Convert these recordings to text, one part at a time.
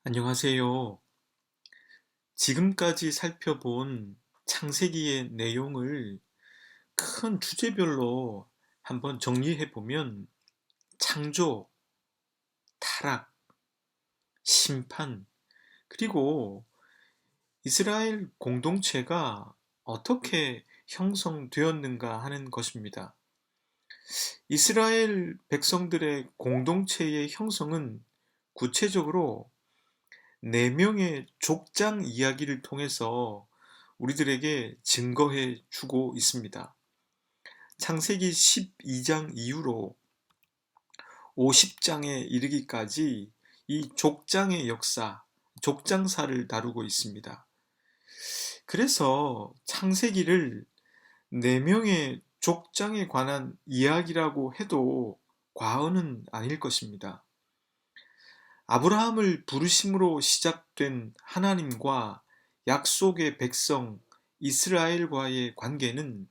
안녕하세요. 지금까지 살펴본 창세기의 내용을 큰 주제별로 한번 정리해 보면 창조, 타락, 심판, 그리고 이스라엘 공동체가 어떻게 형성되었는가 하는 것입니다. 이스라엘 백성들의 공동체의 형성은 구체적으로 네 명의 족장 이야기를 통해서 우리들에게 증거해 주고 있습니다. 창세기 12장 이후로 50장에 이르기까지 이 족장의 역사, 족장사를 다루고 있습니다. 그래서 창세기를 네 명의 족장에 관한 이야기라고 해도 과언은 아닐 것입니다. 아브라함을 부르심으로 시작된 하나님과 약속의 백성 이스라엘과의 관계는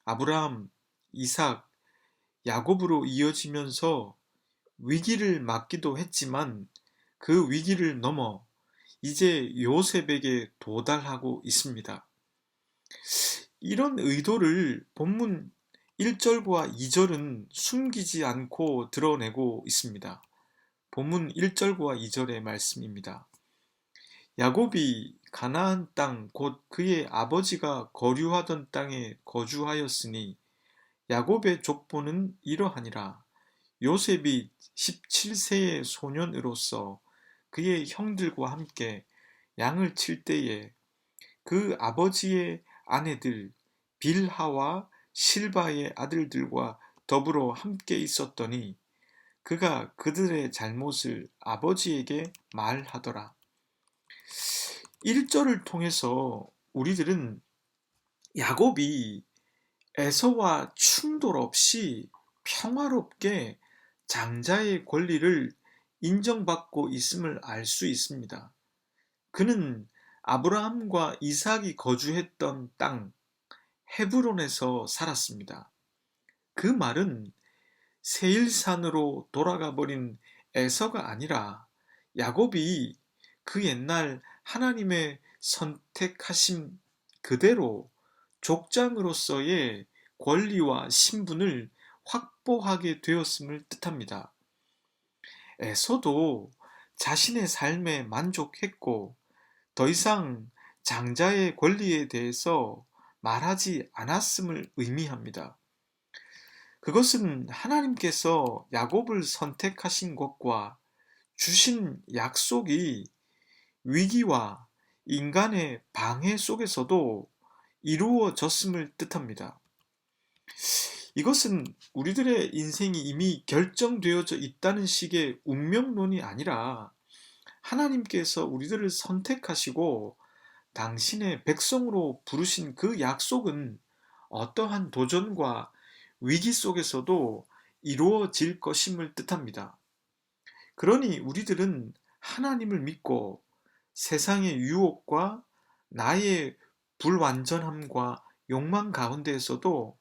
아브라함, 이삭, 야곱으로 이어지면서 위기를 맞기도 했지만 그 위기를 넘어 이제 요셉에게 도달하고 있습니다. 이런 의도를 본문 1절과 2절은 숨기지 않고 드러내고 있습니다. 본문 1절과 2절의 말씀입니다. 야곱이 가나안 땅 곧 그의 아버지가 거류하던 땅에 거주하였으니 야곱의 족보는 이러하니라. 요셉이 17세의 소년으로서 그의 형들과 함께 양을 칠 때에 그 아버지의 아내들 빌하와 실바의 아들들과 더불어 함께 있었더니 그가 그들의 잘못을 아버지에게 말하더라. 1절을 통해서 우리들은 야곱이 에서와 충돌 없이 평화롭게 장자의 권리를 인정받고 있음을 알 수 있습니다. 그는 아브라함과 이삭이 거주했던 땅 헤브론에서 살았습니다. 그 말은 세일산으로 돌아가 버린 에서가 아니라 야곱이 그 옛날 하나님의 선택하심 그대로 족장으로서의 권리와 신분을 확보하게 되었음을 뜻합니다. 에서도 자신의 삶에 만족했고 더 이상 장자의 권리에 대해서 말하지 않았음을 의미합니다. 그것은 하나님께서 야곱을 선택하신 것과 주신 약속이 위기와 인간의 방해 속에서도 이루어졌음을 뜻합니다. 이것은 우리들의 인생이 이미 결정되어져 있다는 식의 운명론이 아니라 하나님께서 우리들을 선택하시고 당신의 백성으로 부르신 그 약속은 어떠한 도전과 위기 속에서도 이루어질 것임을 뜻합니다. 그러니 우리들은 하나님을 믿고 세상의 유혹과 나의 불완전함과 욕망 가운데에서도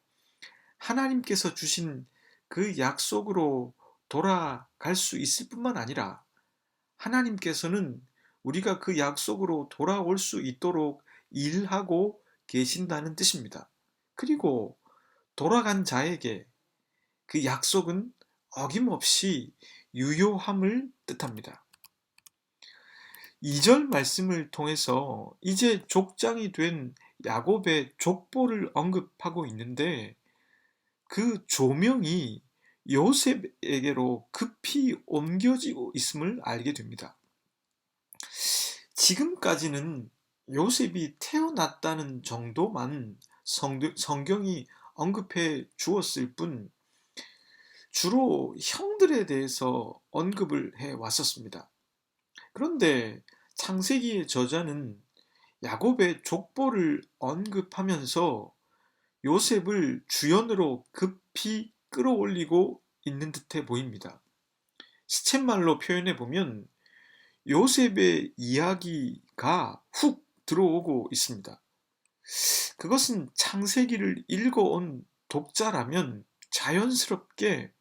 하나님께서 주신 그 약속으로 돌아갈 수 있을 뿐만 아니라 하나님께서는 우리가 그 약속으로 돌아올 수 있도록 일하고 계신다는 뜻입니다. 그리고 돌아간 자에게 그 약속은 어김없이 유효함을 뜻합니다. 2절 말씀을 통해서 이제 족장이 된 야곱의 족보를 언급하고 있는데 그 조명이 요셉에게로 급히 옮겨지고 있음을 알게 됩니다. 지금까지는 요셉이 태어났다는 정도만 성경이 언급해 주었을 뿐 주로 형들에 대해서 언급을 해 왔었습니다. 그런데 창세기의 저자는 야곱의 족보를 언급하면서 요셉을 주연으로 급히 끌어올리고 있는 듯해 보입니다. 시쳇말로 표현해 보면 요셉의 이야기가 훅 들어오고 있습니다. 그것은 창세기를 읽어온 독자라면 자연스럽게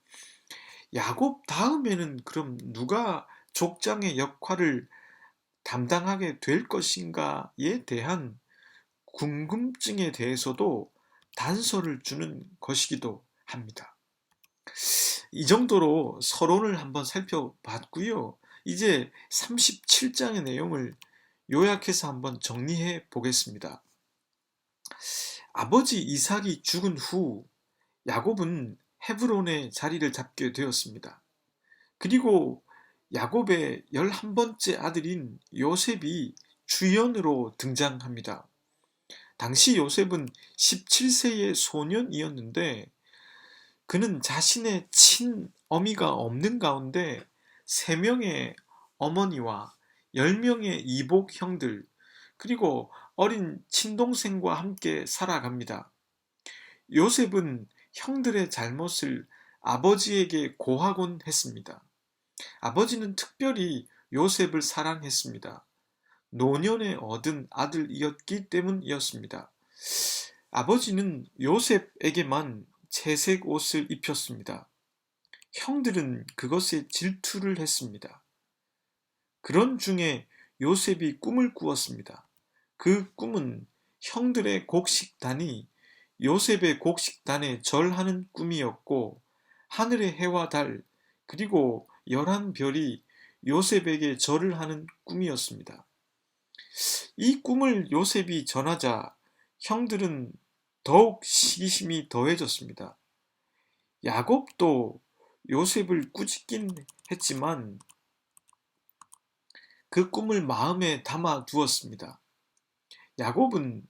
야곱 다음에는 그럼 누가 족장의 역할을 담당하게 될 것인가에 대한 궁금증에 대해서도 단서를 주는 것이기도 합니다. 이 정도로 서론을 한번 살펴봤고요. 이제 37장의 내용을 요약해서 한번 정리해 보겠습니다. 아버지 이삭이 죽은 후 야곱은 헤브론에 자리를 잡게 되었습니다. 그리고 야곱의 11번째 아들인 요셉이 주연으로 등장합니다. 당시 요셉은 17세의 소년이었는데 그는 자신의 친어미가 없는 가운데 3명의 어머니와 10명의 이복 형들 그리고 어린 친동생과 함께 살아갑니다. 요셉은 형들의 잘못을 아버지에게 고하곤 했습니다. 아버지는 특별히 요셉을 사랑했습니다. 노년에 얻은 아들이었기 때문이었습니다. 아버지는 요셉에게만 채색 옷을 입혔습니다. 형들은 그것에 질투를 했습니다. 그런 중에 요셉이 꿈을 꾸었습니다. 그 꿈은 형들의 곡식단이 요셉의 곡식단에 절하는 꿈이었고 하늘의 해와 달 그리고 11별이 요셉에게 절을 하는 꿈이었습니다. 이 꿈을 요셉이 전하자 형들은 더욱 시기심이 더해졌습니다. 야곱도 요셉을 꾸짖긴 했지만 그 꿈을 마음에 담아 두었습니다. 야곱은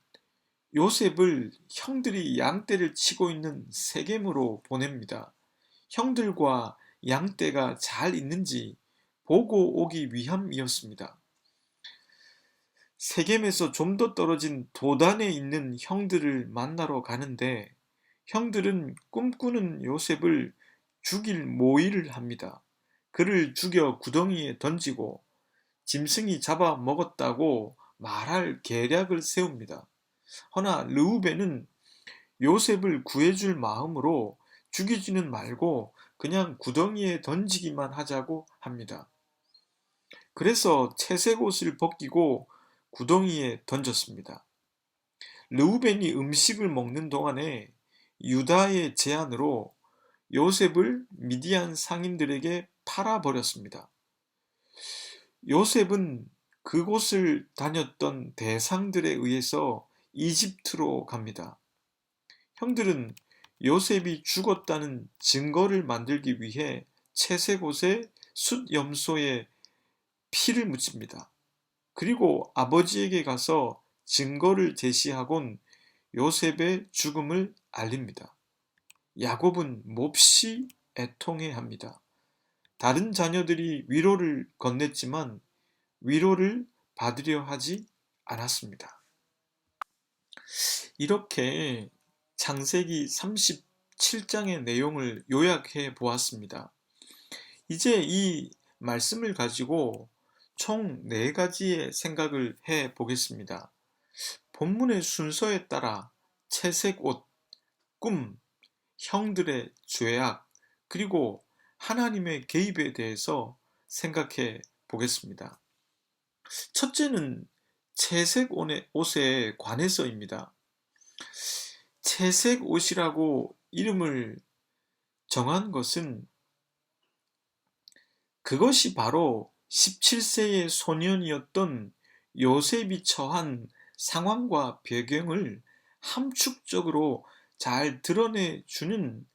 요셉을 형들이 양떼를 치고 있는 세겜으로 보냅니다. 형들과 양떼가 잘 있는지 보고 오기 위함이었습니다. 세겜에서 좀 더 떨어진 도단에 있는 형들을 만나러 가는데 형들은 꿈꾸는 요셉을 죽일 모의를 합니다. 그를 죽여 구덩이에 던지고 짐승이 잡아 먹었다고 말할 계략을 세웁니다. 허나 르우벤은 요셉을 구해줄 마음으로 죽이지는 말고 그냥 구덩이에 던지기만 하자고 합니다. 그래서 채색 옷을 벗기고 구덩이에 던졌습니다. 르우벤이 음식을 먹는 동안에 유다의 제안으로 요셉을 미디안 상인들에게 팔아버렸습니다. 요셉은 그곳을 다녔던 대상들에 의해서 이집트로 갑니다. 형들은 요셉이 죽었다는 증거를 만들기 위해 채색 옷에 숫염소에 피를 묻힙니다. 그리고 아버지에게 가서 증거를 제시하곤 요셉의 죽음을 알립니다. 야곱은 몹시 애통해합니다. 다른 자녀들이 위로를 건넸지만 위로를 받으려 하지 않았습니다. 이렇게 창세기 37장의 내용을 요약해 보았습니다. 이제 이 말씀을 가지고 총 4가지의 생각을 해 보겠습니다. 본문의 순서에 따라 채색 옷, 꿈, 형들의 죄악, 그리고 하나님의 개입에 대해서 생각해 보겠습니다. 첫째는 채색 옷에 관해서입니다. 채색 옷이라고 이름을 정한 것은 그것이 바로 17세의 소년이었던 요셉이 처한 상황과 배경을 함축적으로 잘 드러내주는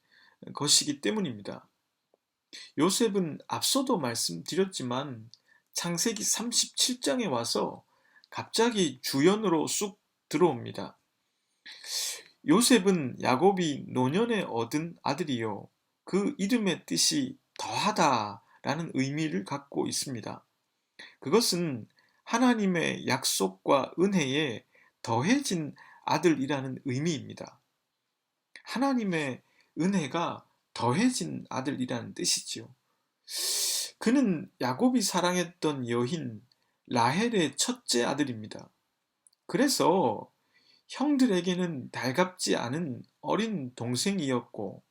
것이기 때문입니다. 요셉은 앞서도 말씀드렸지만 창세기 37장에 와서 갑자기 주연으로 쑥 들어옵니다. 요셉은 야곱이 노년에 얻은 아들이요. 그 이름의 뜻이 더하다 라는 의미를 갖고 있습니다. 그것은 하나님의 약속과 은혜에 더해진 아들이라는 의미입니다. 하나님의 은혜가 더해진 아들이라는 뜻이지요. 그는 야곱이 사랑했던 여인 라헬의 첫째 아들입니다. 그래서 형들에게는 달갑지 않은 어린 동생이었고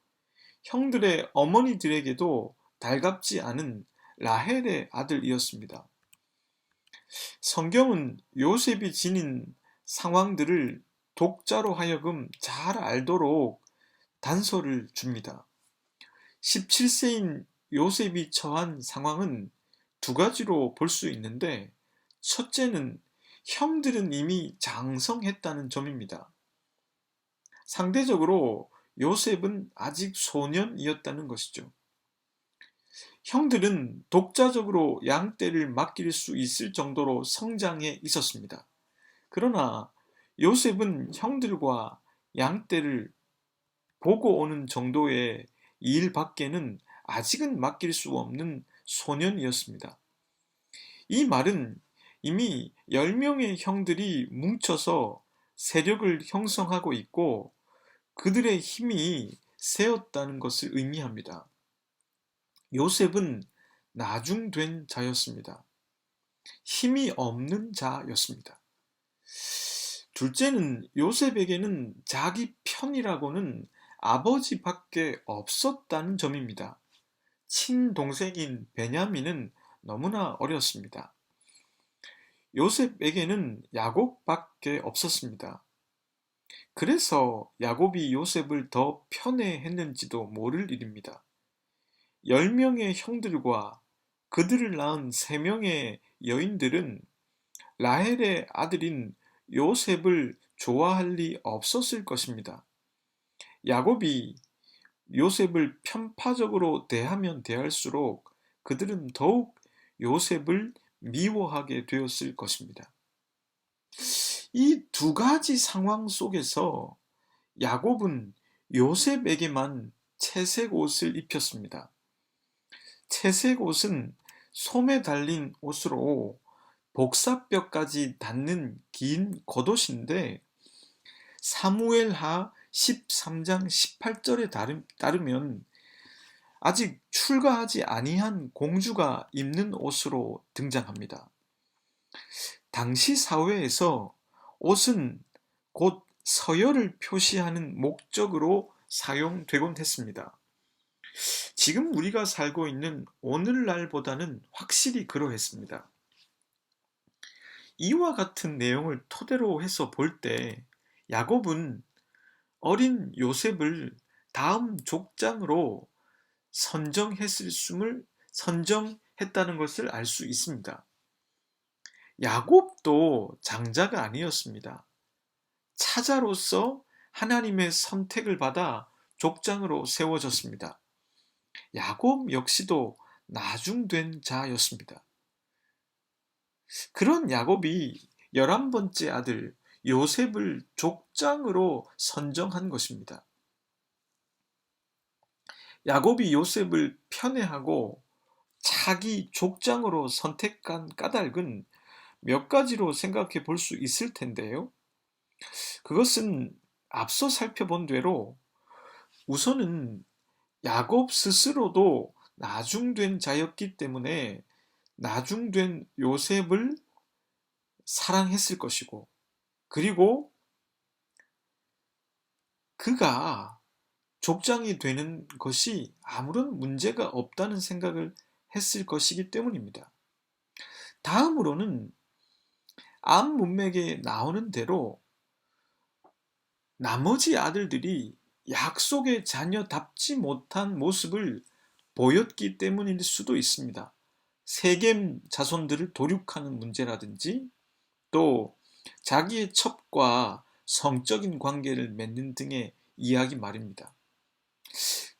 형들의 어머니들에게도 달갑지 않은 라헬의 아들이었습니다. 성경은 요셉이 지닌 상황들을 독자로 하여금 잘 알도록 단서를 줍니다. 17세인 요셉이 처한 상황은 두 가지로 볼 수 있는데, 첫째는 형들은 이미 장성했다는 점입니다. 상대적으로 요셉은 아직 소년이었다는 것이죠. 형들은 독자적으로 양떼를 맡길 수 있을 정도로 성장해 있었습니다. 그러나 요셉은 형들과 양떼를 보고 오는 정도의 일 밖에는 아직은 맡길 수 없는 소년이었습니다. 이 말은 이미 10명의 형들이 뭉쳐서 세력을 형성하고 있고 그들의 힘이 세었다는 것을 의미합니다. 요셉은 나중된 자였습니다. 힘이 없는 자였습니다. 둘째는 요셉에게는 자기 편이라고는 아버지밖에 없었다는 점입니다. 친동생인 베냐민은 너무나 어렸습니다. 요셉에게는 야곱밖에 없었습니다. 그래서 야곱이 요셉을 더 편애했는지도 모를 일입니다. 10명의 형들과 그들을 낳은 3명의 여인들은 라헬의 아들인 요셉을 좋아할 리 없었을 것입니다. 야곱이 요셉을 편파적으로 대하면 대할수록 그들은 더욱 요셉을 미워하게 되었을 것입니다. 이 두 가지 상황 속에서 야곱은 요셉에게만 채색 옷을 입혔습니다. 채색 옷은 솜에 달린 옷으로 복사뼈까지 닿는 긴 겉옷인데 사무엘하 13장 18절에 따르면 아직 출가하지 아니한 공주가 입는 옷으로 등장합니다. 당시 사회에서 옷은 곧 서열을 표시하는 목적으로 사용되곤 했습니다. 지금 우리가 살고 있는 오늘날보다는 확실히 그러했습니다. 이와 같은 내용을 토대로 해서 볼 때 야곱은 어린 요셉을 다음 족장으로 선정했다는 것을 알 수 있습니다. 야곱도 장자가 아니었습니다. 차자로서 하나님의 선택을 받아 족장으로 세워졌습니다. 야곱 역시도 나중된 자였습니다. 그런 야곱이 11번째 아들 요셉을 족장으로 선정한 것입니다. 야곱이 요셉을 편애하고 자기 족장으로 선택한 까닭은 몇 가지로 생각해 볼 수 있을 텐데요. 그것은 앞서 살펴본 대로 우선은 야곱 스스로도 나중된 자였기 때문에 나중된 요셉을 사랑했을 것이고, 그리고 그가 족장이 되는 것이 아무런 문제가 없다는 생각을 했을 것이기 때문입니다. 다음으로는 암 문맥에 나오는 대로 나머지 아들들이 약속의 자녀답지 못한 모습을 보였기 때문일 수도 있습니다. 세겜 자손들을 도륙하는 문제라든지 또 자기의 첩과 성적인 관계를 맺는 등의 이야기 말입니다.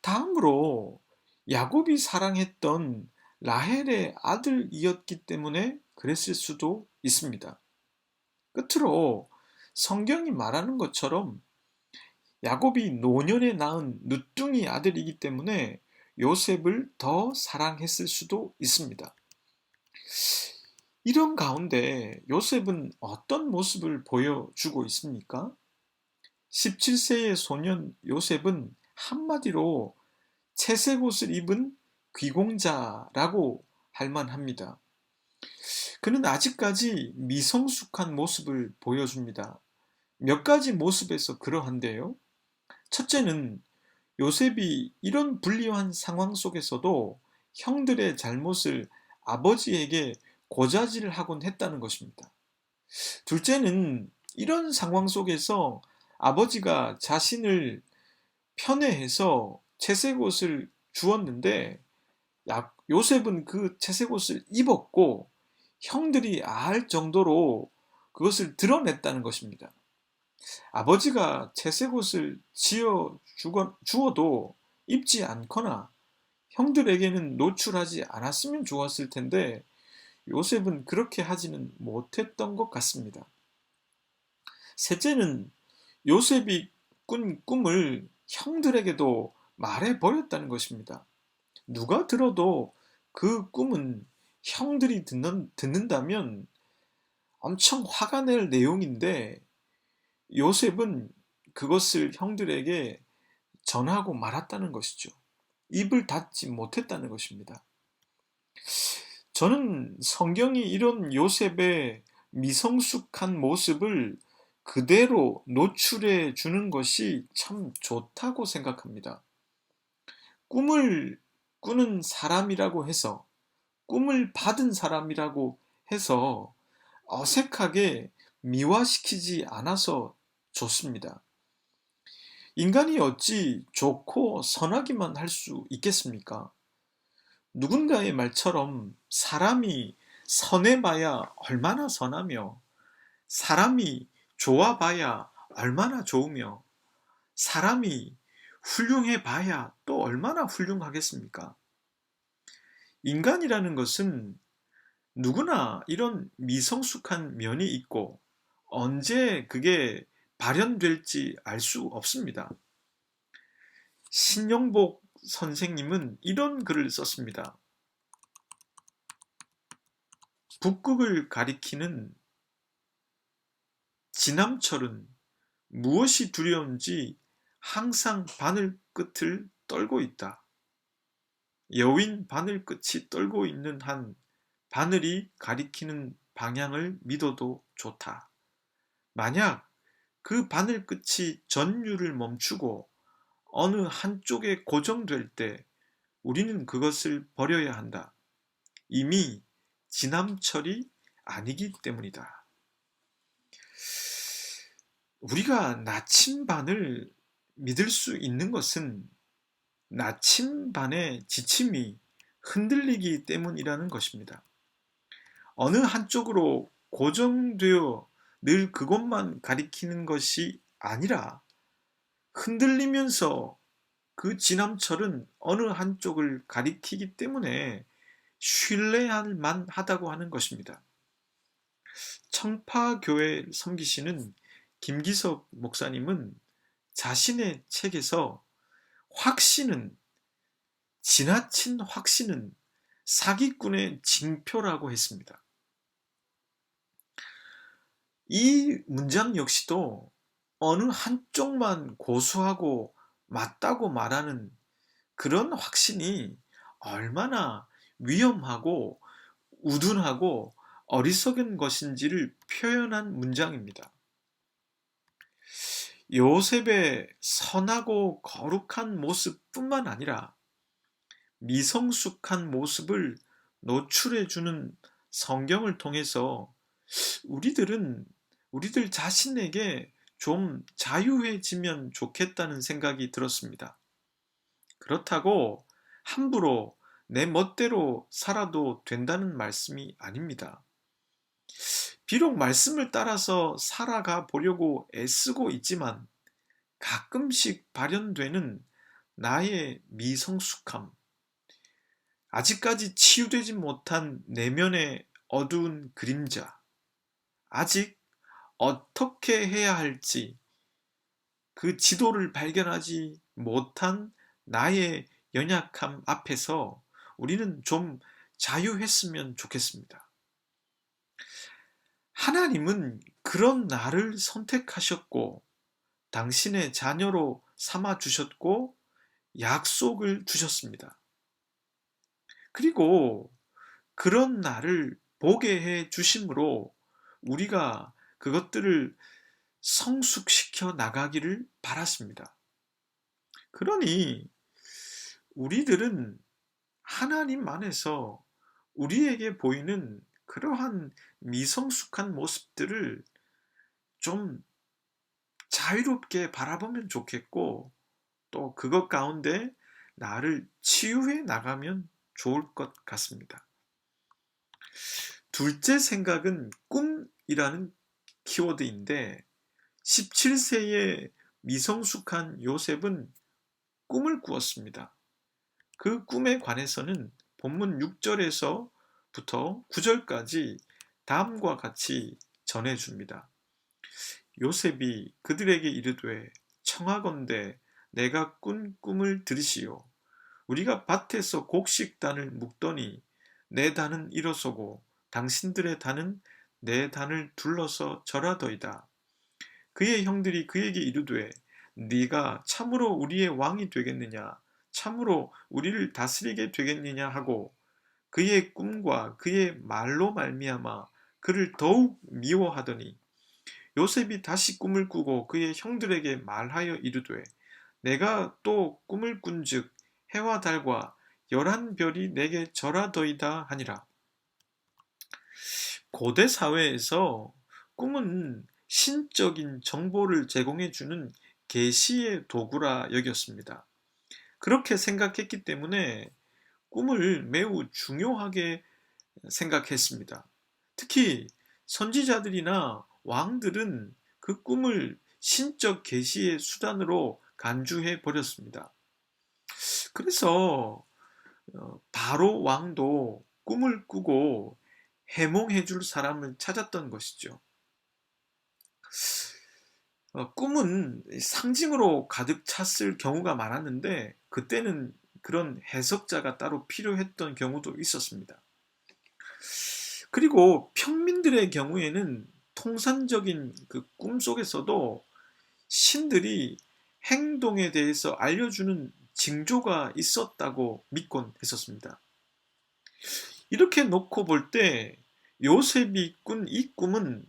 다음으로 야곱이 사랑했던 라헬의 아들이었기 때문에 그랬을 수도 있습니다. 끝으로 성경이 말하는 것처럼 야곱이 노년에 낳은 늦둥이 아들이기 때문에 요셉을 더 사랑했을 수도 있습니다. 이런 가운데 요셉은 어떤 모습을 보여주고 있습니까? 17세의 소년 요셉은 한마디로 채색 옷을 입은 귀공자라고 할 만합니다. 그는 아직까지 미성숙한 모습을 보여줍니다. 몇 가지 모습에서 그러한데요. 첫째는 요셉이 이런 불리한 상황 속에서도 형들의 잘못을 아버지에게 고자질을 하곤 했다는 것입니다. 둘째는 이런 상황 속에서 아버지가 자신을 편애해서 채색 옷을 주었는데 요셉은 그 채색 옷을 입었고 형들이 알 정도로 그것을 드러냈다는 것입니다. 아버지가 채색 옷을 주어도 입지 않거나 형들에게는 노출하지 않았으면 좋았을 텐데 요셉은 그렇게 하지는 못했던 것 같습니다. 셋째는 요셉이 꾼 꿈을 형들에게도 말해 버렸다는 것입니다. 누가 들어도 그 꿈은 형들이 듣는다면 엄청 화가 낼 내용인데 요셉은 그것을 형들에게 전하고 말았다는 것이죠. 입을 닫지 못했다는 것입니다. 저는 성경이 이런 요셉의 미성숙한 모습을 그대로 노출해 주는 것이 참 좋다고 생각합니다. 꿈을 꾸는 사람이라고 해서, 꿈을 받은 사람이라고 해서 어색하게 미화시키지 않아서 좋습니다. 인간이 어찌 좋고 선하기만 할 수 있겠습니까? 누군가의 말처럼 사람이 선해봐야 얼마나 선하며 사람이 좋아봐야 얼마나 좋으며 사람이 훌륭해봐야 또 얼마나 훌륭하겠습니까? 인간이라는 것은 누구나 이런 미성숙한 면이 있고 언제 그게 발현될지 알 수 없습니다. 신영복 선생님은 이런 글을 썼습니다. 북극을 가리키는 지남철은 무엇이 두려운지 항상 바늘 끝을 떨고 있다. 여윈 바늘 끝이 떨고 있는 한 바늘이 가리키는 방향을 믿어도 좋다. 만약 그 바늘 끝이 전류를 멈추고 어느 한쪽에 고정될 때 우리는 그것을 버려야 한다. 이미 지남철이 아니기 때문이다. 우리가 나침반을 믿을 수 있는 것은 나침반의 지침이 흔들리기 때문이라는 것입니다. 어느 한쪽으로 고정되어 늘 그것만 가리키는 것이 아니라 흔들리면서 그 지남철은 어느 한쪽을 가리키기 때문에 신뢰할 만하다고 하는 것입니다. 청파교회 섬기시는 김기석 목사님은 자신의 책에서 지나친 확신은 사기꾼의 징표라고 했습니다. 이 문장 역시도 어느 한쪽만 고수하고 맞다고 말하는 그런 확신이 얼마나 위험하고 우둔하고 어리석은 것인지를 표현한 문장입니다. 요셉의 선하고 거룩한 모습뿐만 아니라 미성숙한 모습을 노출해주는 성경을 통해서 우리들 자신에게 좀 자유해지면 좋겠다는 생각이 들었습니다. 그렇다고 함부로 내 멋대로 살아도 된다는 말씀이 아닙니다. 비록 말씀을 따라서 살아가 보려고 애쓰고 있지만 가끔씩 발현되는 나의 미성숙함, 아직까지 치유되지 못한 내면의 어두운 그림자, 아직 어떻게 해야 할지 그 지도를 발견하지 못한 나의 연약함 앞에서 우리는 좀 자유했으면 좋겠습니다. 하나님은 그런 나를 선택하셨고 당신의 자녀로 삼아 주셨고 약속을 주셨습니다. 그리고 그런 나를 보게 해 주심으로 우리가 그것들을 성숙시켜 나가기를 바랐습니다. 그러니 우리들은 하나님 안에서 우리에게 보이는 그러한 미성숙한 모습들을 좀 자유롭게 바라보면 좋겠고, 또 그것 가운데 나를 치유해 나가면 좋을 것 같습니다. 둘째 생각은 꿈이라는 키워드인데, 17세의 미성숙한 요셉은 꿈을 꾸었습니다. 그 꿈에 관해서는 본문 6절에서부터 9절까지 다음과 같이 전해줍니다. 요셉이 그들에게 이르되 청하건대 내가 꾼 꿈을 들으시오. 우리가 밭에서 곡식단을 묶더니 내 단은 일어서고 당신들의 단은 내 단을 둘러서 절하더이다. 그의 형들이 그에게 이르되 네가 참으로 우리의 왕이 되겠느냐, 참으로 우리를 다스리게 되겠느냐 하고 그의 꿈과 그의 말로 말미암아 그를 더욱 미워하더니, 요셉이 다시 꿈을 꾸고 그의 형들에게 말하여 이르되 내가 또 꿈을 꾼즉 해와 달과 11별이 내게 절하더이다 하니라. 고대 사회에서 꿈은 신적인 정보를 제공해주는 계시의 도구라 여겼습니다. 그렇게 생각했기 때문에 꿈을 매우 중요하게 생각했습니다. 특히 선지자들이나 왕들은 그 꿈을 신적 계시의 수단으로 간주해 버렸습니다. 그래서 바로 왕도 꿈을 꾸고 해몽해 줄 사람을 찾았던 것이죠. 꿈은 상징으로 가득 찼을 경우가 많았는데 그때는 그런 해석자가 따로 필요했던 경우도 있었습니다. 그리고 평민들의 경우에는 통상적인 그 꿈 속에서도 신들이 행동에 대해서 알려주는 징조가 있었다고 믿곤 했었습니다. 이렇게 놓고 볼 때 요셉이 꾼 이 꿈은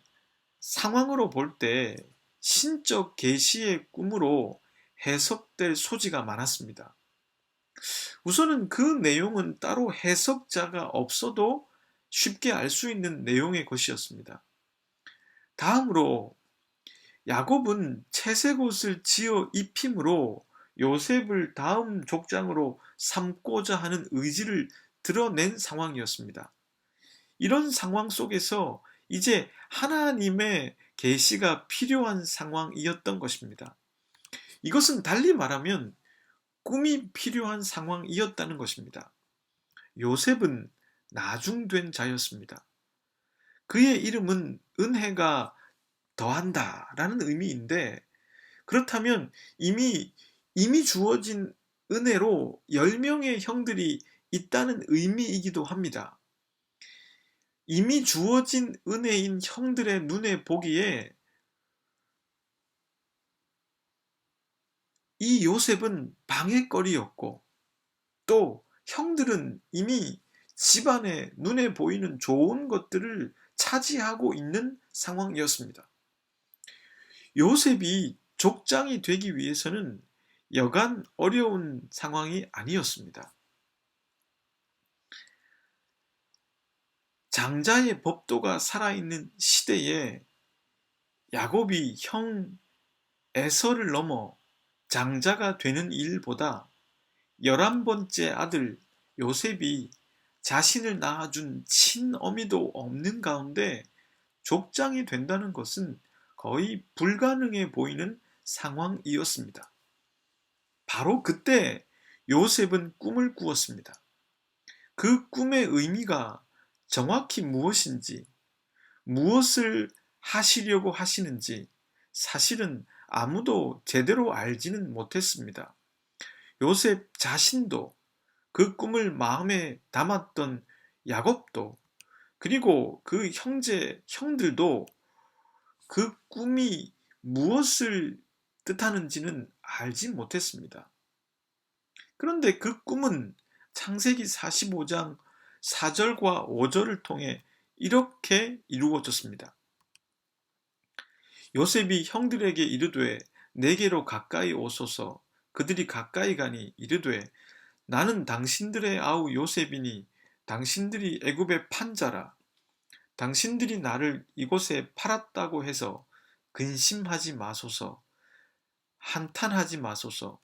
상황으로 볼 때 신적 계시의 꿈으로 해석될 소지가 많았습니다. 우선은 그 내용은 따로 해석자가 없어도 쉽게 알 수 있는 내용의 것이었습니다. 다음으로 야곱은 채색 옷을 지어 입힘으로 요셉을 다음 족장으로 삼고자 하는 의지를 드러낸 상황이었습니다. 이런 상황 속에서 이제 하나님의 계시가 필요한 상황이었던 것입니다. 이것은 달리 말하면 꿈이 필요한 상황이었다는 것입니다. 요셉은 나중된 자였습니다. 그의 이름은 은혜가 더한다 라는 의미인데, 그렇다면 이미 주어진 은혜로 10명의 형들이 있다는 의미이기도 합니다. 이미 주어진 은혜인 형들의 눈에 보기에 이 요셉은 방해거리였고, 또 형들은 이미 집안에 눈에 보이는 좋은 것들을 차지하고 있는 상황이었습니다. 요셉이 족장이 되기 위해서는 여간 어려운 상황이 아니었습니다. 장자의 법도가 살아있는 시대에 야곱이 형 에서를 넘어 장자가 되는 일보다 11번째 아들 요셉이 자신을 낳아준 친어미도 없는 가운데 족장이 된다는 것은 거의 불가능해 보이는 상황이었습니다. 바로 그때 요셉은 꿈을 꾸었습니다. 그 꿈의 의미가 정확히 무엇인지, 무엇을 하시려고 하시는지 사실은 아무도 제대로 알지는 못했습니다. 요셉 자신도, 그 꿈을 마음에 담았던 야곱도, 그리고 그 형들도 그 꿈이 무엇을 뜻하는지는 알지 못했습니다. 그런데 그 꿈은 창세기 45장 4절과 5절을 통해 이렇게 이루어졌습니다. 요셉이 형들에게 이르되 내게로 가까이 오소서. 그들이 가까이 가니 이르되 나는 당신들의 아우 요셉이니 당신들이 애굽의 판자라. 당신들이 나를 이곳에 팔았다고 해서 근심하지 마소서, 한탄하지 마소서.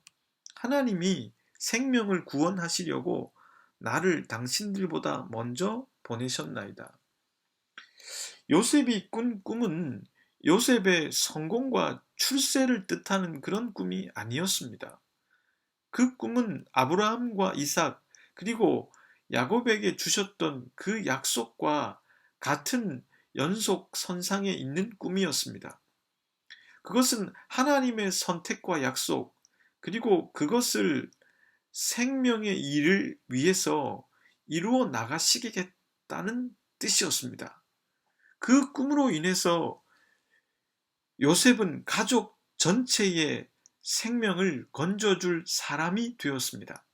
하나님이 생명을 구원하시려고 나를 당신들보다 먼저 보내셨나이다. 요셉이 꾼 꿈은 요셉의 성공과 출세를 뜻하는 그런 꿈이 아니었습니다. 그 꿈은 아브라함과 이삭 그리고 야곱에게 주셨던 그 약속과 같은 연속선상에 있는 꿈이었습니다. 그것은 하나님의 선택과 약속 그리고 그것을 생명의 일을 위해서 이루어 나가시겠다는 뜻이었습니다. 그 꿈으로 인해서 요셉은 가족 전체의 생명을 건져줄 사람이 되었습니다.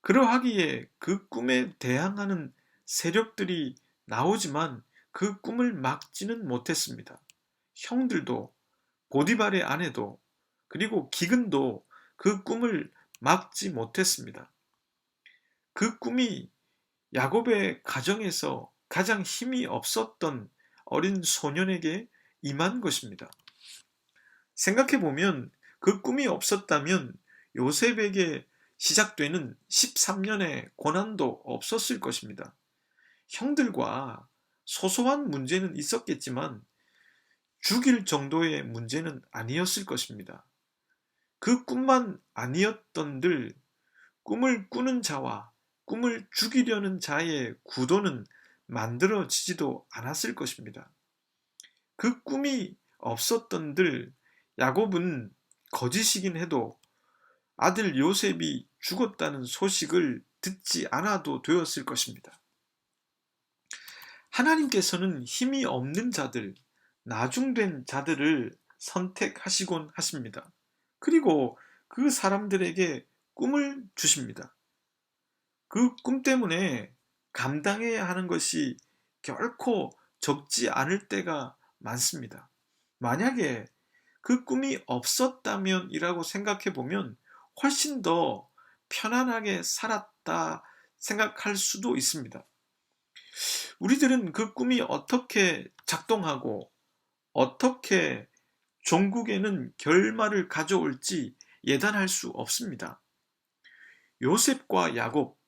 그러하기에 그 꿈에 대항하는 세력들이 나오지만 그 꿈을 막지는 못했습니다. 형들도, 보디발의 아내도, 그리고 기근도 그 꿈을 막지 못했습니다. 그 꿈이 야곱의 가정에서 가장 힘이 없었던 어린 소년에게 임한 것입니다. 생각해보면 그 꿈이 없었다면 요셉에게 시작되는 13년의 고난도 없었을 것입니다. 형들과 소소한 문제는 있었겠지만 죽일 정도의 문제는 아니었을 것입니다. 그 꿈만 아니었던들 꿈을 꾸는 자와 꿈을 죽이려는 자의 구도는 만들어지지도 않았을 것입니다. 그 꿈이 없었던들 야곱은 거짓이긴 해도 아들 요셉이 죽었다는 소식을 듣지 않아도 되었을 것입니다. 하나님께서는 힘이 없는 자들, 나중된 자들을 선택하시곤 하십니다. 그리고 그 사람들에게 꿈을 주십니다. 그 꿈 때문에 감당해야 하는 것이 결코 적지 않을 때가 많습니다. 만약에 그 꿈이 없었다면 이라고 생각해 보면 훨씬 더 편안하게 살았다 생각할 수도 있습니다. 우리들은 그 꿈이 어떻게 작동하고 어떻게 종국에는 결말을 가져올지 예단할 수 없습니다. 요셉과 야곱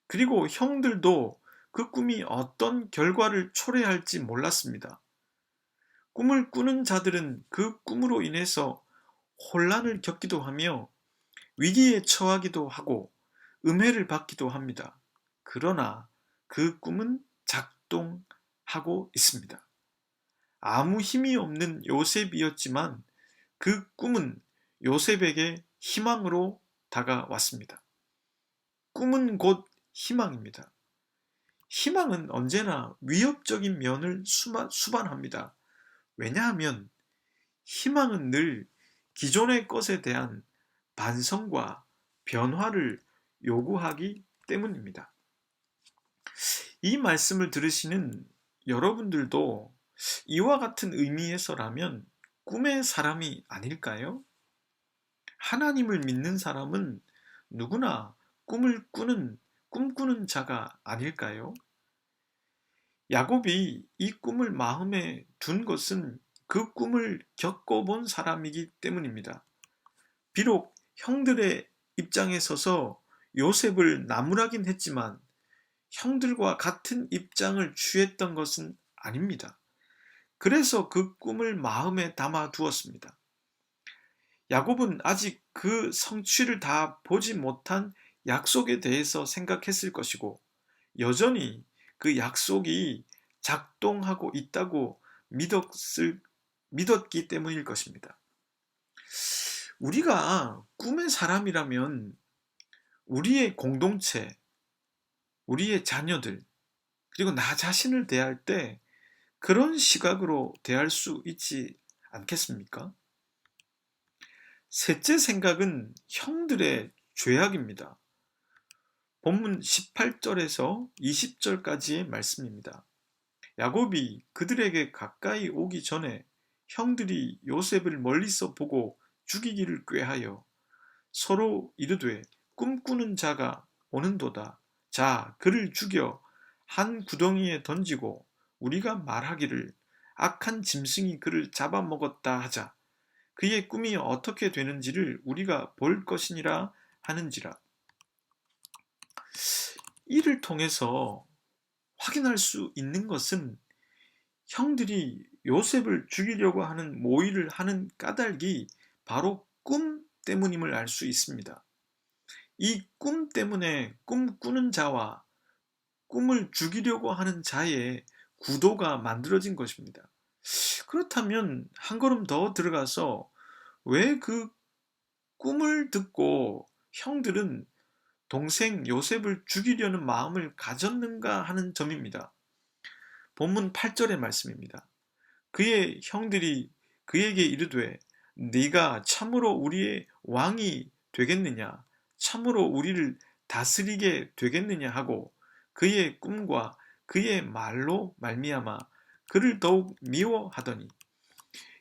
그리고 형들도 그 꿈이 어떤 결과를 초래할지 몰랐습니다. 꿈을 꾸는 자들은 그 꿈으로 인해서 혼란을 겪기도 하며 위기에 처하기도 하고 음해를 받기도 합니다. 그러나 그 꿈은 작동하고 있습니다. 아무 힘이 없는 요셉이었지만 그 꿈은 요셉에게 희망으로 다가왔습니다. 꿈은 곧 희망입니다. 희망은 언제나 위협적인 면을 수반합니다. 왜냐하면 희망은 늘 기존의 것에 대한 반성과 변화를 요구하기 때문입니다. 이 말씀을 들으시는 여러분들도 이와 같은 의미에서라면 꿈의 사람이 아닐까요? 하나님을 믿는 사람은 누구나 꿈꾸는 자가 아닐까요? 야곱이 이 꿈을 마음에 둔 것은 그 꿈을 겪어본 사람이기 때문입니다. 비록 형들의 입장에 서서 요셉을 나무라긴 했지만 형들과 같은 입장을 취했던 것은 아닙니다. 그래서 그 꿈을 마음에 담아 두었습니다. 야곱은 아직 그 성취를 다 보지 못한 약속에 대해서 생각했을 것이고 여전히 그 약속이 작동하고 있다고 믿었기 때문일 것입니다. 우리가 꿈의 사람이라면 우리의 공동체, 우리의 자녀들, 그리고 나 자신을 대할 때 그런 시각으로 대할 수 있지 않겠습니까? 셋째 생각은 형들의 죄악입니다. 본문 18절에서 20절까지의 말씀입니다. 야곱이 그들에게 가까이 오기 전에 형들이 요셉을 멀리서 보고 죽이기를 꾀하여 서로 이르되 꿈꾸는 자가 오는도다. 자, 그를 죽여 한 구덩이에 던지고 우리가 말하기를 악한 짐승이 그를 잡아먹었다 하자. 그의 꿈이 어떻게 되는지를 우리가 볼 것이니라 하는지라. 이를 통해서 확인할 수 있는 것은 형들이 요셉을 죽이려고 하는 모의를 하는 까닭이 바로 꿈 때문임을 알 수 있습니다. 이 꿈 때문에 꿈꾸는 자와 꿈을 죽이려고 하는 자의 구도가 만들어진 것입니다. 그렇다면 한 걸음 더 들어가서 왜 그 꿈을 듣고 형들은 동생 요셉을 죽이려는 마음을 가졌는가 하는 점입니다. 본문 8절의 말씀입니다. 그의 형들이 그에게 이르되 네가 참으로 우리의 왕이 되겠느냐, 참으로 우리를 다스리게 되겠느냐 하고 그의 꿈과 그의 말로 말미암아 그를 더욱 미워하더니.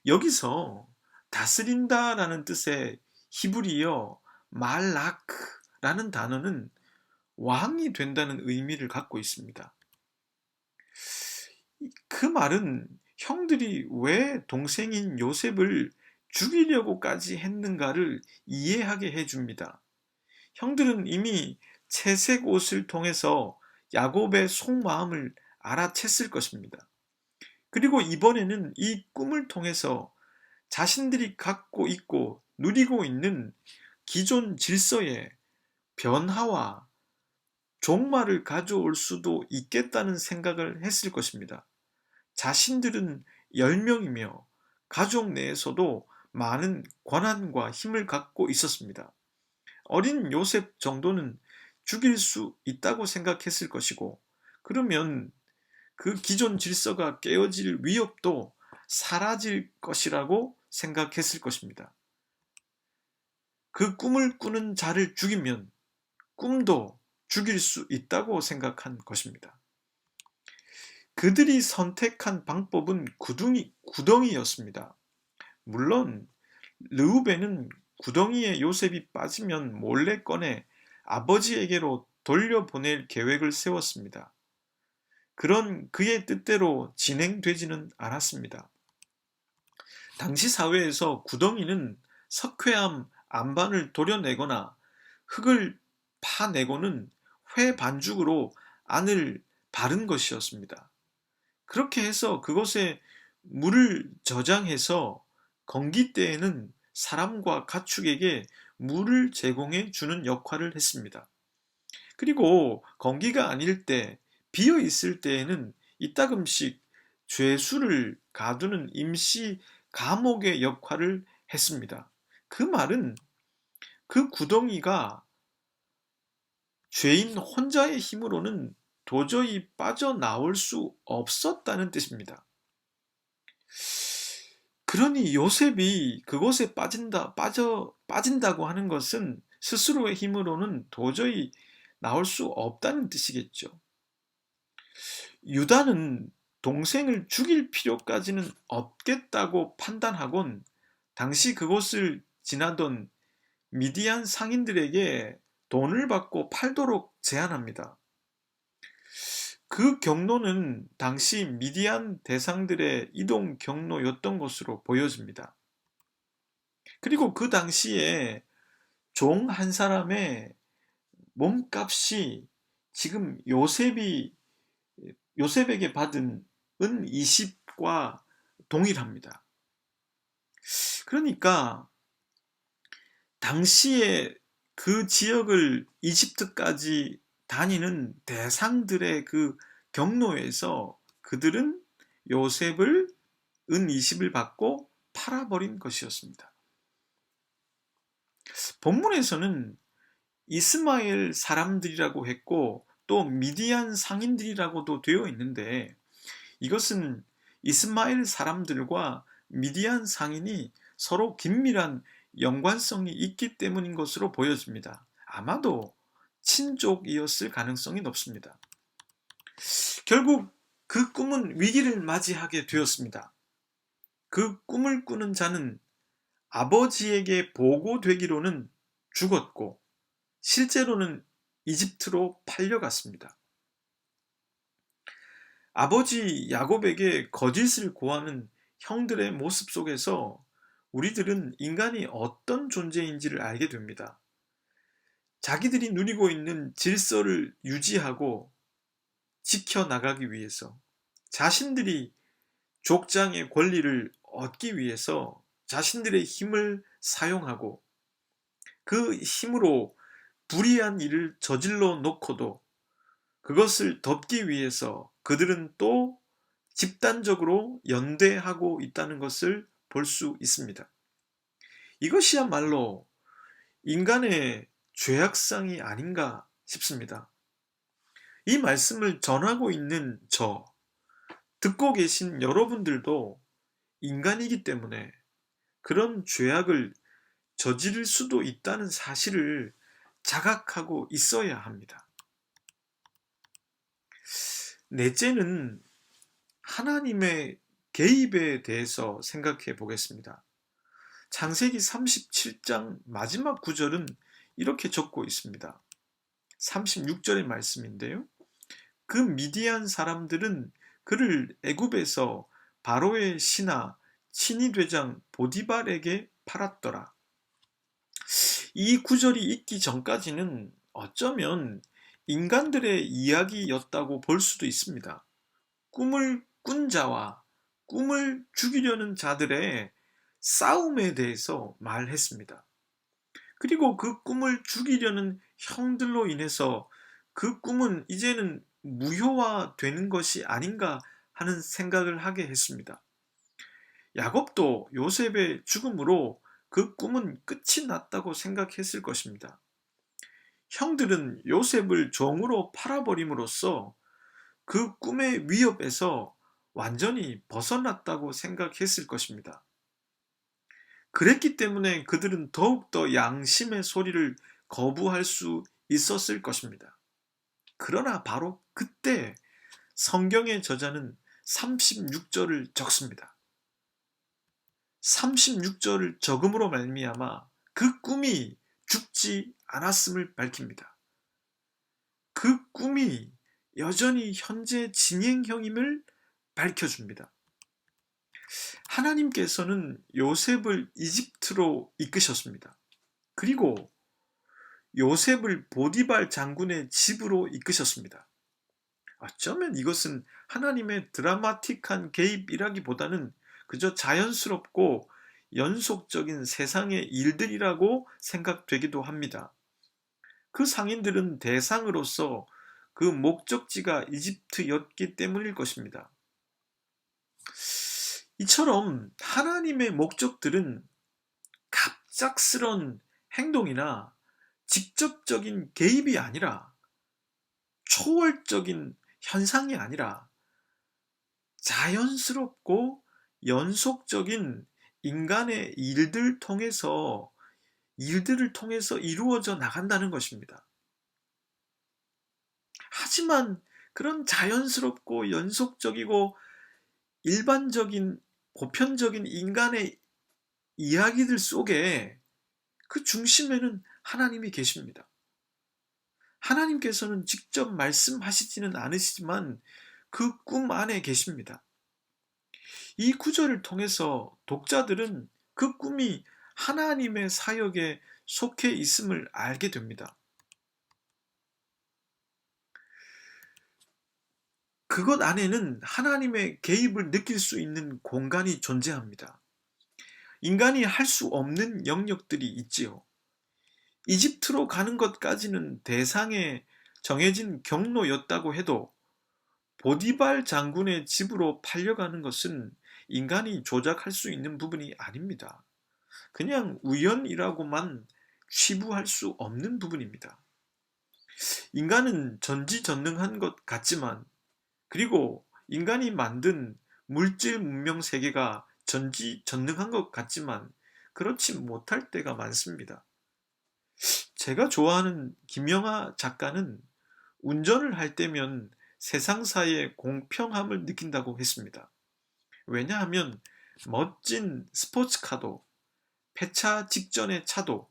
여기서 다스린다라는 뜻의 히브리어 말라크라는 단어는 왕이 된다는 의미를 갖고 있습니다. 그 말은 형들이 왜 동생인 요셉을 죽이려고까지 했는가를 이해하게 해줍니다. 형들은 이미 채색 옷을 통해서 야곱의 속마음을 알아챘을 것입니다. 그리고 이번에는 이 꿈을 통해서 자신들이 갖고 있고 누리고 있는 기존 질서의 변화와 종말을 가져올 수도 있겠다는 생각을 했을 것입니다. 자신들은 10명이며 가족 내에서도 많은 권한과 힘을 갖고 있었습니다. 어린 요셉 정도는 죽일 수 있다고 생각했을 것이고, 그러면 그 기존 질서가 깨어질 위협도 사라질 것이라고 생각했을 것입니다. 그 꿈을 꾸는 자를 죽이면 꿈도 죽일 수 있다고 생각한 것입니다. 그들이 선택한 방법은 구덩이였습니다. 물론 르우벤은 구덩이에 요셉이 빠지면 몰래 꺼내 아버지에게로 돌려보낼 계획을 세웠습니다. 그런 그의 뜻대로 진행되지는 않았습니다. 당시 사회에서 구덩이는 석회암 안반을 도려내거나 흙을 파내고는 회 반죽으로 안을 바른 것이었습니다. 그렇게 해서 그곳에 물을 저장해서 건기 때에는 사람과 가축에게 물을 제공해 주는 역할을 했습니다. 그리고 건기가 아닐 때, 비어 있을 때에는 이따금씩 죄수를 가두는 임시 감옥의 역할을 했습니다. 그 말은 그 구덩이가 죄인 혼자의 힘으로는 도저히 빠져나올 수 없었다는 뜻입니다. 그러니 요셉이 그곳에 빠진다고 하는 것은 스스로의 힘으로는 도저히 나올 수 없다는 뜻이겠죠. 유다는 동생을 죽일 필요까지는 없겠다고 판단하곤 당시 그곳을 지나던 미디안 상인들에게 돈을 받고 팔도록 제안합니다. 그 경로는 당시 미디안 대상들의 이동 경로였던 것으로 보여집니다. 그리고 그 당시에 종 한 사람의 몸값이 지금 요셉에게 받은 은 20과 동일합니다. 그러니까 당시에 그 지역을 이집트까지 다니는 대상들의 그 경로에서 그들은 요셉을 은 20을 받고 팔아버린 것이었습니다. 본문에서는 이스마엘 사람들이라고 했고 또 미디안 상인들이라고도 되어 있는데, 이것은 이스마엘 사람들과 미디안 상인이 서로 긴밀한 연관성이 있기 때문인 것으로 보여집니다. 아마도 친족이었을 가능성이 높습니다. 결국 그 꿈은 위기를 맞이하게 되었습니다. 그 꿈을 꾸는 자는 아버지에게 보고되기로는 죽었고 실제로는 이집트로 팔려갔습니다. 아버지 야곱에게 거짓을 고하는 형들의 모습 속에서 우리들은 인간이 어떤 존재인지를 알게 됩니다. 자기들이 누리고 있는 질서를 유지하고 지켜나가기 위해서, 자신들이 족장의 권리를 얻기 위해서 자신들의 힘을 사용하고 그 힘으로 불의한 일을 저질러 놓고도 그것을 덮기 위해서 그들은 또 집단적으로 연대하고 있다는 것을 볼 수 있습니다. 이것이야말로 인간의 죄악상이 아닌가 싶습니다. 이 말씀을 전하고 있는 저, 듣고 계신 여러분들도 인간이기 때문에 그런 죄악을 저지를 수도 있다는 사실을 자각하고 있어야 합니다. 넷째는 하나님의 개입에 대해서 생각해 보겠습니다. 창세기 37장 마지막 구절은 이렇게 적고 있습니다. 36절의 말씀인데요. 그 미디안 사람들은 그를 애굽에서 바로의 신하 친위대장 보디발에게 팔았더라. 이 구절이 있기 전까지는 어쩌면 인간들의 이야기였다고 볼 수도 있습니다. 꿈을 꾼 자와 꿈을 죽이려는 자들의 싸움에 대해서 말했습니다. 그리고 그 꿈을 죽이려는 형들로 인해서 그 꿈은 이제는 무효화되는 것이 아닌가 하는 생각을 하게 했습니다. 야곱도 요셉의 죽음으로 그 꿈은 끝이 났다고 생각했을 것입니다. 형들은 요셉을 종으로 팔아버림으로써 그 꿈의 위협에서 완전히 벗어났다고 생각했을 것입니다. 그랬기 때문에 그들은 더욱더 양심의 소리를 거부할 수 있었을 것입니다. 그러나 바로 그때 성경의 저자는 36절을 적습니다. 36절을 적음으로 말미암아 그 꿈이 죽지 않았음을 밝힙니다. 그 꿈이 여전히 현재 진행형임을 밝혀줍니다. 하나님께서는 요셉을 이집트로 이끄셨습니다. 그리고 요셉을 보디발 장군의 집으로 이끄셨습니다. 어쩌면 이것은 하나님의 드라마틱한 개입이라기보다는 그저 자연스럽고 연속적인 세상의 일들이라고 생각되기도 합니다. 그 상인들은 대상으로서 그 목적지가 이집트였기 때문일 것입니다. 이처럼 하나님의 목적들은 갑작스런 행동이나 직접적인 개입이 아니라 초월적인 현상이 아니라 자연스럽고 연속적인 인간의 일들을 통해서 이루어져 나간다는 것입니다. 하지만 그런 자연스럽고 연속적이고 일반적인 보편적인 인간의 이야기들 속에 그 중심에는 하나님이 계십니다. 하나님께서는 직접 말씀하시지는 않으시지만 그 꿈 안에 계십니다. 이 구절을 통해서 독자들은 그 꿈이 하나님의 사역에 속해 있음을 알게 됩니다. 그것 안에는 하나님의 개입을 느낄 수 있는 공간이 존재합니다. 인간이 할 수 없는 영역들이 있지요. 이집트로 가는 것까지는 대상에 정해진 경로였다고 해도 보디발 장군의 집으로 팔려가는 것은 인간이 조작할 수 있는 부분이 아닙니다. 그냥 우연이라고만 치부할 수 없는 부분입니다. 인간은 전지전능한 것 같지만, 그리고 인간이 만든 물질 문명 세계가 전지전능한 것 같지만 그렇지 못할 때가 많습니다. 제가 좋아하는 김영하 작가는 운전을 할 때면 세상사의 공평함을 느낀다고 했습니다. 왜냐하면 멋진 스포츠카도 폐차 직전의 차도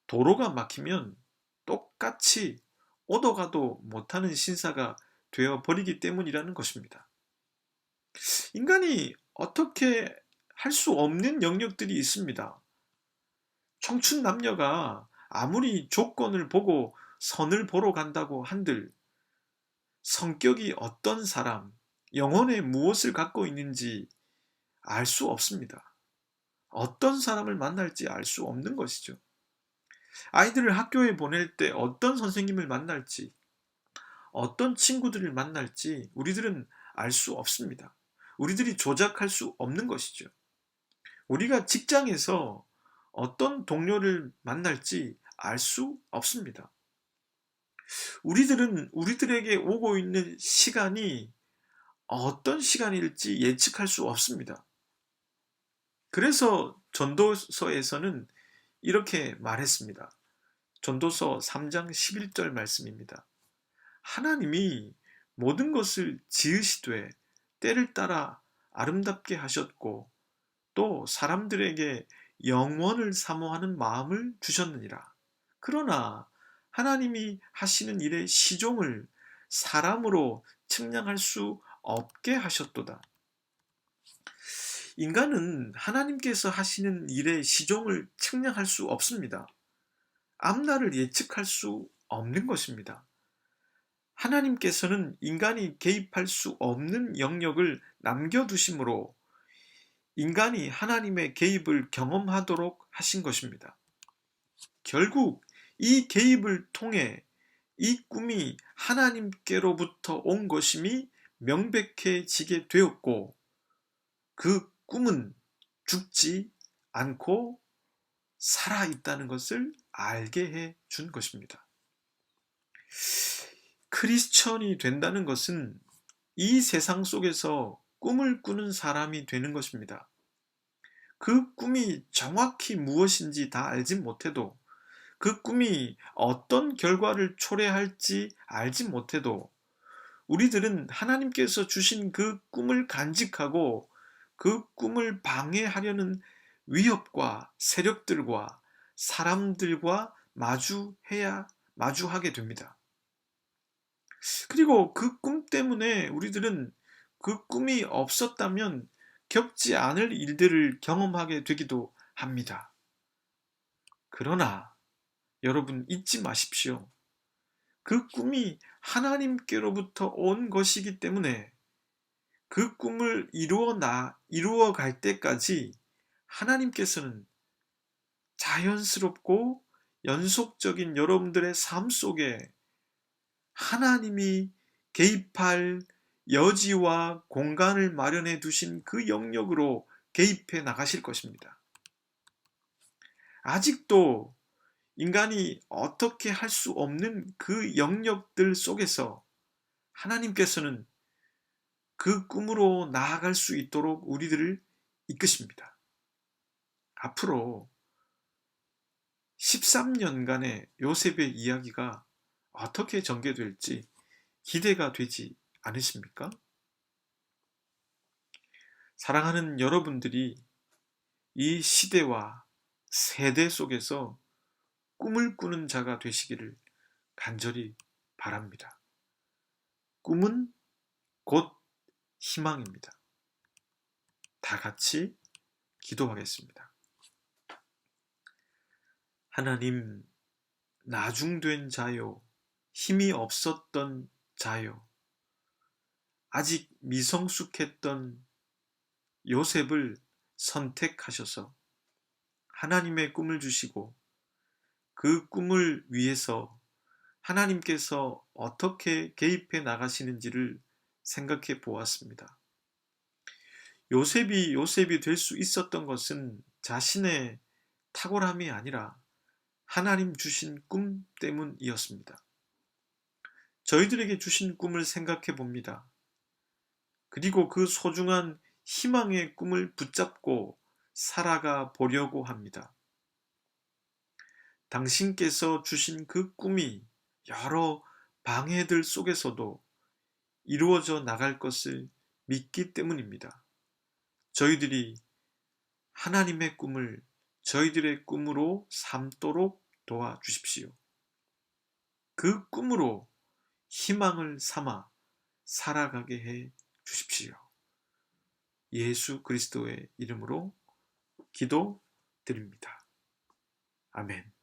도로가 막히면 똑같이 오도 가도 못하는 신사가 되어 버리기 때문이라는 것입니다. 인간이 어떻게 할 수 없는 영역들이 있습니다. 청춘 남녀가 아무리 조건을 보고 선을 보러 간다고 한들 성격이 어떤 사람, 영혼에 무엇을 갖고 있는지 알 수 없습니다. 어떤 사람을 만날지 알 수 없는 것이죠. 아이들을 학교에 보낼 때 어떤 선생님을 만날지, 어떤 친구들을 만날지 우리들은 알 수 없습니다. 우리들이 조작할 수 없는 것이죠. 우리가 직장에서 어떤 동료를 만날지 알 수 없습니다. 우리들은 우리들에게 오고 있는 시간이 어떤 시간일지 예측할 수 없습니다. 그래서 전도서에서는 이렇게 말했습니다. 전도서 3장 11절 말씀입니다. 하나님이 모든 것을 지으시되 때를 따라 아름답게 하셨고 또 사람들에게 영원을 사모하는 마음을 주셨느니라. 그러나 하나님이 하시는 일의 시종을 사람으로 측량할 수 없게 하셨도다. 인간은 하나님께서 하시는 일의 시종을 측량할 수 없습니다. 앞날을 예측할 수 없는 것입니다. 하나님께서는 인간이 개입할 수 없는 영역을 남겨두심으로 인간이 하나님의 개입을 경험하도록 하신 것입니다. 결국 이 개입을 통해 이 꿈이 하나님께로부터 온 것임이 명백해지게 되었고 그 꿈은 죽지 않고 살아있다는 것을 알게 해 준 것입니다. 크리스천이 된다는 것은 이 세상 속에서 꿈을 꾸는 사람이 되는 것입니다. 그 꿈이 정확히 무엇인지 다 알지 못해도 그 꿈이 어떤 결과를 초래할지 알지 못해도 우리들은 하나님께서 주신 그 꿈을 간직하고 그 꿈을 방해하려는 위협과 세력들과 사람들과 마주하게 됩니다. 그리고 그 꿈 때문에 우리들은 그 꿈이 없었다면 겪지 않을 일들을 경험하게 되기도 합니다. 그러나 여러분 잊지 마십시오. 그 꿈이 하나님께로부터 온 것이기 때문에 그 꿈을 이루어 갈 때까지 하나님께서는 자연스럽고 연속적인 여러분들의 삶 속에 하나님이 개입할 여지와 공간을 마련해 두신 그 영역으로 개입해 나가실 것입니다. 아직도 인간이 어떻게 할 수 없는 그 영역들 속에서 하나님께서는 그 꿈으로 나아갈 수 있도록 우리들을 이끄십니다. 앞으로 13년간의 요셉의 이야기가 어떻게 전개될지 기대가 되지 않으십니까? 사랑하는 여러분들이 이 시대와 세대 속에서 꿈을 꾸는 자가 되시기를 간절히 바랍니다. 꿈은 곧 희망입니다. 다 같이 기도하겠습니다. 하나님, 나중된 자요, 힘이 없었던 자요, 아직 미성숙했던 요셉을 선택하셔서 하나님의 꿈을 주시고 그 꿈을 위해서 하나님께서 어떻게 개입해 나가시는지를 생각해 보았습니다. 요셉이 될 수 있었던 것은 자신의 탁월함이 아니라 하나님 주신 꿈 때문이었습니다. 저희들에게 주신 꿈을 생각해 봅니다. 그리고 그 소중한 희망의 꿈을 붙잡고 살아가 보려고 합니다. 당신께서 주신 그 꿈이 여러 방해들 속에서도 이루어져 나갈 것을 믿기 때문입니다. 저희들이 하나님의 꿈을 저희들의 꿈으로 삼도록 도와주십시오. 그 꿈으로 희망을 삼아 살아가게 해 주십시오. 예수 그리스도의 이름으로 기도드립니다. 아멘.